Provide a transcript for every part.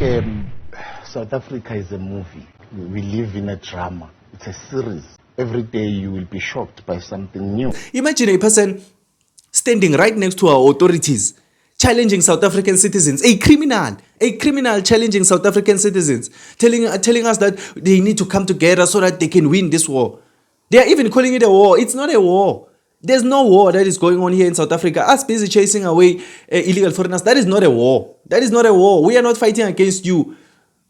Um, South Africa is a movie. We live in a drama. It's a series. Every day you will be shocked by something new. Imagine a person standing right next to our authorities, challenging South African citizens, a criminal challenging South African citizens, telling us that they need to come together so that they can win this war. They are even calling it a war. It's not a war. There's no war that is going on here in South Africa. Us busy chasing away illegal foreigners. That is not a war. That is not a war. We are not fighting against you.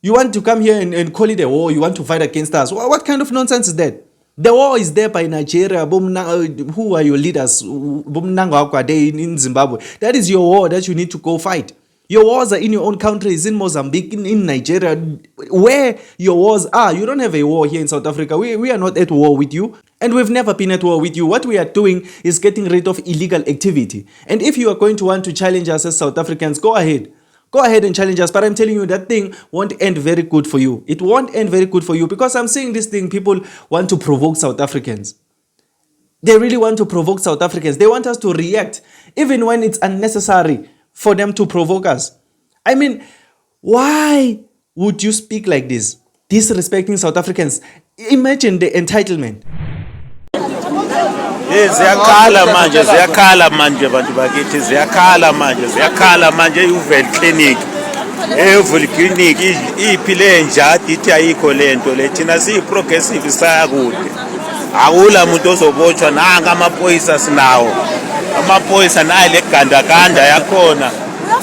You want to come here and call it a war. You want to fight against us. What kind of nonsense is that? The war is there by Nigeria. Who are your leaders? In Zimbabwe. That is your war that you need to go fight. Your wars are in your own countries, in Mozambique, in Nigeria, where your wars are. You don't have a war here in South Africa. We are not at war with you, and we've never been at war with you. What we are doing is getting rid of illegal activity. And if you are going to want to challenge us as South Africans, go ahead. Go ahead and challenge us. But I'm telling you, that thing won't end very good for you. It won't end very good for you, because I'm saying this thing, people want to provoke South Africans. They really want to provoke South Africans. They want us to react, even when it's unnecessary for them to provoke us. I mean, why would you speak like this, disrespecting South Africans? Imagine the entitlement. Ziyakhala manje bantu bakithi, ziyakhala manje uvel clinic evul clinic iphile njadi ithi ayikho lento le thina siyi progressive sayakude. Akula umuntu ozobotshwa nanga amaphoyisa sinawo. Amaphoyisa naye legandaganda yakhona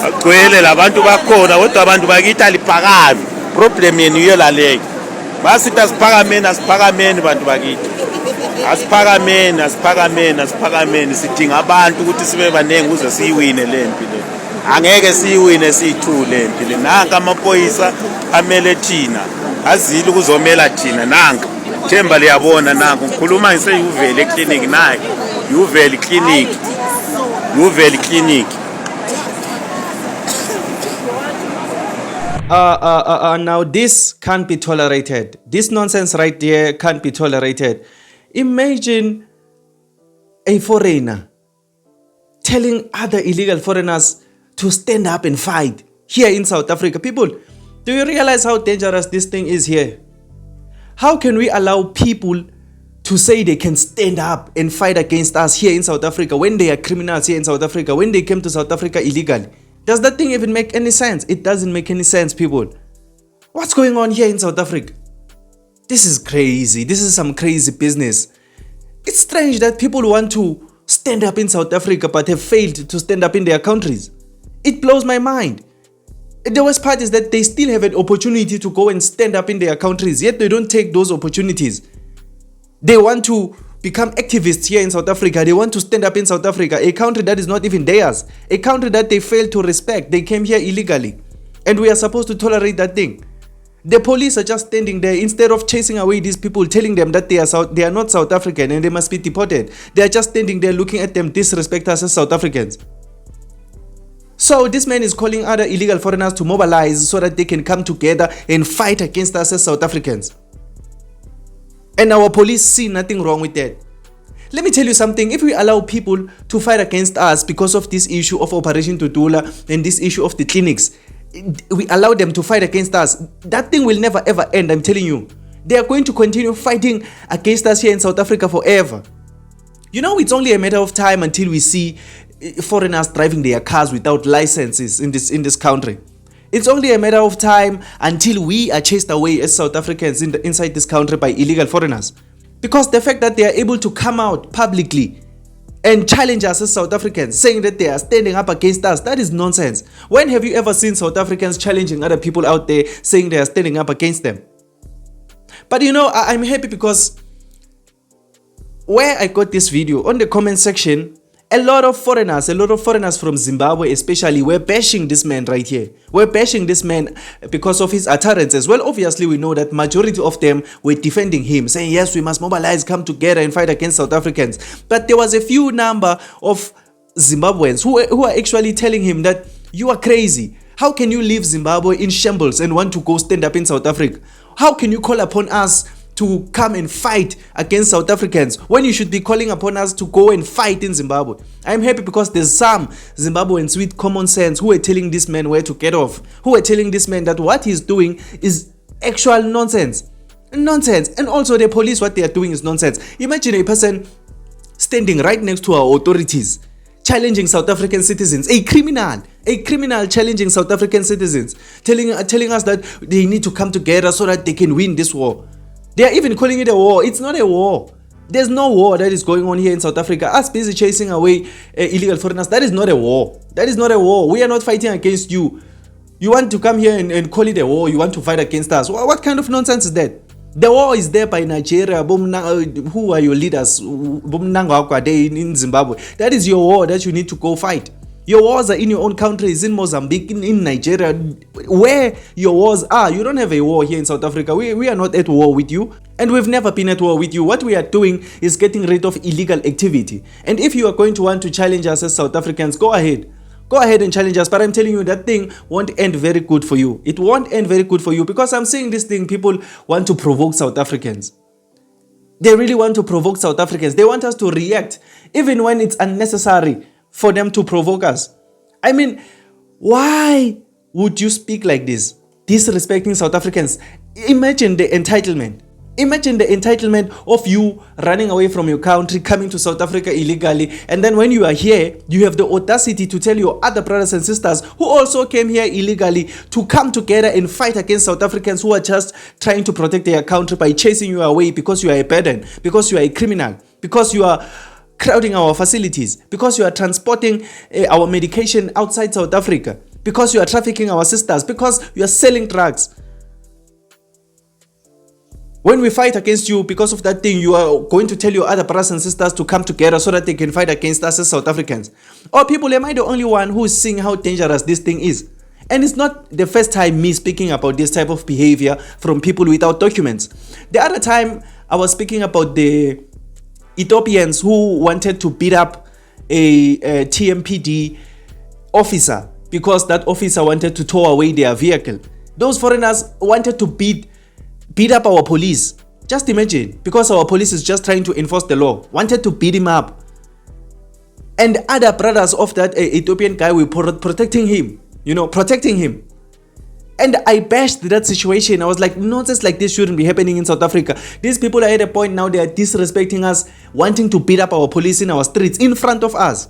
agcwele labantu bakhona, kodwa abantu bakithi aliphakami. Problem yenu iyo laleyo. Basithi asiphakameni bantu bakithi. Asiphakameni sidinga abantu ukuthi sibe banengi ukuze siyiwine lempi le. Angeke siyiwine siyi2 lempi le. Nanka amaphoyisa amele thina, azile ukuzomela thina. Nanka Themba liyabona nanku ngikhuluma ngiseyuvele clinic naye. Uvele clinic. Now this can't be tolerated. This nonsense right here can't be tolerated. Imagine a foreigner telling other illegal foreigners to stand up and fight here in South Africa. People, do you realize how dangerous this thing is here? How can we allow people to say they can stand up and fight against us here in South Africa when they are criminals here in South Africa, when they came to South Africa illegally? Does that thing even make any sense? It doesn't make any sense, people. What's going on here in South Africa? This is crazy. This is some crazy business. It's strange that people want to stand up in South Africa but have failed to stand up in their countries. It blows my mind. The worst part is that they still have an opportunity to go and stand up in their countries, yet they don't take those opportunities. They want to become activists here in South Africa. They want to stand up in South Africa, a country that is not even theirs, a country that they failed to respect. They came here illegally, and we are supposed to tolerate that thing. The police are just standing there instead of chasing away these people, telling them that they are not South African and they must be deported. They are just standing there looking at them, disrespect us as South Africans. So this man is calling other illegal foreigners to mobilize so that they can come together and fight against us as South Africans. And our police see nothing wrong with that. Let me tell you something. If we allow people to fight against us because of this issue of Operation Tutula and this issue of the clinics, we allow them to fight against us, that thing will never ever end, I'm telling you. They are going to continue fighting against us here in South Africa forever. You know, it's only a matter of time until we see foreigners driving their cars without licenses in this country. It's only a matter of time until we are chased away as South Africans inside this country by illegal foreigners. Because the fact that they are able to come out publicly and challenge us as South Africans, saying that they are standing up against us, that is nonsense. When have you ever seen South Africans challenging other people out there saying they are standing up against them? But you know, I'm happy because where I got this video, on the comment section, a lot of foreigners from Zimbabwe especially, were bashing this man right here. We're bashing this man because of his utterances. Well, obviously we know that majority of them were defending him, saying yes, we must mobilize, come together and fight against South Africans. But there was a few number of Zimbabweans who are actually telling him that you are crazy. How can you leave Zimbabwe in shambles and want to go stand up in South Africa? How can you call upon us to come and fight against South Africans when you should be calling upon us to go and fight in Zimbabwe. I'm happy because there's some Zimbabweans with common sense who are telling this man where to get off, who are telling this man that what he's doing is actual nonsense. Nonsense. And also the police, what they are doing is nonsense. Imagine a person standing right next to our authorities, challenging South African citizens, a criminal challenging South African citizens, telling us that they need to come together so that they can win this war. They are even calling it a war. It's not a war. There's no war that is going on here in South Africa. Us busy chasing away illegal foreigners. That is not a war. That is not a war. We are not fighting against you. You want to come here and call it a war. You want to fight against us. What kind of nonsense is that? The war is there by Nigeria. Who are your leaders? In Zimbabwe. That is your war that you need to go fight. Your wars are in your own countries, in Mozambique, in Nigeria, where your wars are. You don't have a war here in South Africa. We are not at war with you, and we've never been at war with you. What we are doing is getting rid of illegal activity. And if you are going to want to challenge us as South Africans, go ahead. Go ahead and challenge us. But I'm telling you, that thing won't end very good for you. It won't end very good for you because I'm saying this thing, people want to provoke South Africans. They really want to provoke South Africans. They want us to react, even when it's unnecessary for them to provoke us. I mean, why would you speak like this? Disrespecting South Africans. Imagine the entitlement. Imagine the entitlement of you running away from your country, coming to South Africa illegally, and then when you are here, you have the audacity to tell your other brothers and sisters who also came here illegally to come together and fight against South Africans who are just trying to protect their country by chasing you away because you are a burden, because you are a criminal, because you are crowding our facilities, because you are transporting our medication outside South Africa, because you are trafficking our sisters, because you are selling drugs. When we fight against you because of that thing, you are going to tell your other brothers and sisters to come together so that they can fight against us as South Africans. Or people, am I the only one who is seeing how dangerous this thing is? And it's not the first time me speaking about this type of behavior from people without documents. The other time I was speaking about the Ethiopians who wanted to beat up a TMPD officer because that officer wanted to tow away their vehicle. Those foreigners wanted to beat up our police. Just imagine, because our police is just trying to enforce the law, wanted to beat him up. And other brothers of that Ethiopian guy were protecting him, protecting him. And I bashed that situation. I was like, nonsense like this shouldn't be happening in South Africa. These people are at a point now, they are disrespecting us, wanting to beat up our police in our streets in front of us.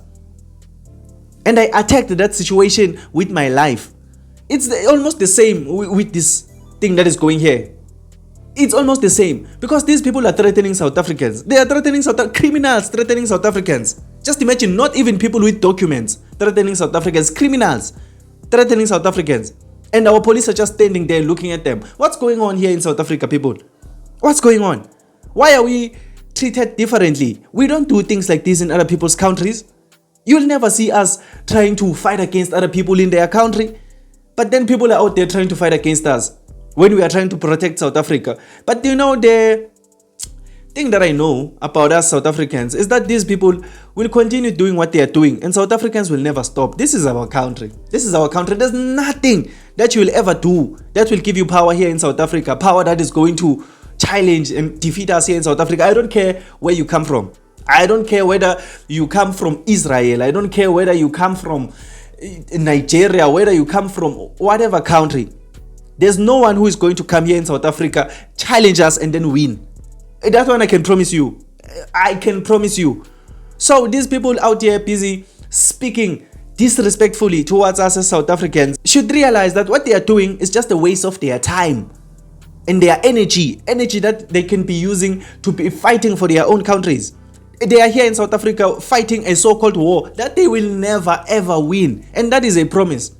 And I attacked that situation with my life. It's almost the same with this thing that is going here. It's almost the same because these people are threatening South Africans. They are threatening criminals threatening South Africans. Just imagine, not even people with documents threatening South Africans, criminals threatening South Africans. And our police are just standing there looking at them. What's going on here in South Africa, people? What's going on? Why are we treated differently? We don't do things like this in other people's countries. You'll never see us trying to fight against other people in their country. But then people are out there trying to fight against us when we are trying to protect South Africa. But the thing that I know about us South Africans is that these people will continue doing what they are doing and South Africans will never stop. This is our country. This is our country. There's nothing that you will ever do that will give you power here in South Africa, power that is going to challenge and defeat us here in South Africa. I don't care where you come from. I don't care whether you come from Israel. I don't care whether you come from Nigeria, whether you come from whatever country. There's no one who is going to come here in South Africa, challenge us and then win. That one I can promise you. I can promise you. So these people out here busy speaking disrespectfully towards us as South Africans should realize that what they are doing is just a waste of their time and their energy that they can be using to be fighting for their own countries. They are here in South Africa fighting a so-called war that they will never ever win. And that is a promise.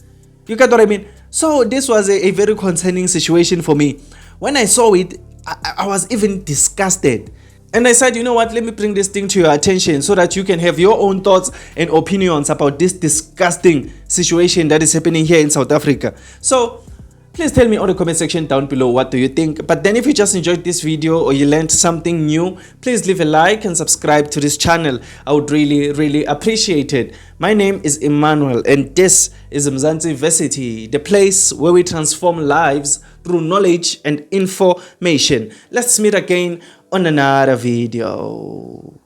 You get what I mean? So this was a very concerning situation for me. When I saw it, I was even disgusted. And I said, you know what, let me bring this thing to your attention so that you can have your own thoughts and opinions about this disgusting situation that is happening here in South Africa. So Please tell me on the comment section down below what do you think. But then if you just enjoyed this video or you learned something new, please leave a like and subscribe to this channel. I would really appreciate it. My name is Emmanuel and this is Mzansi University, the place where we transform lives through knowledge and information. Let's meet again on another video.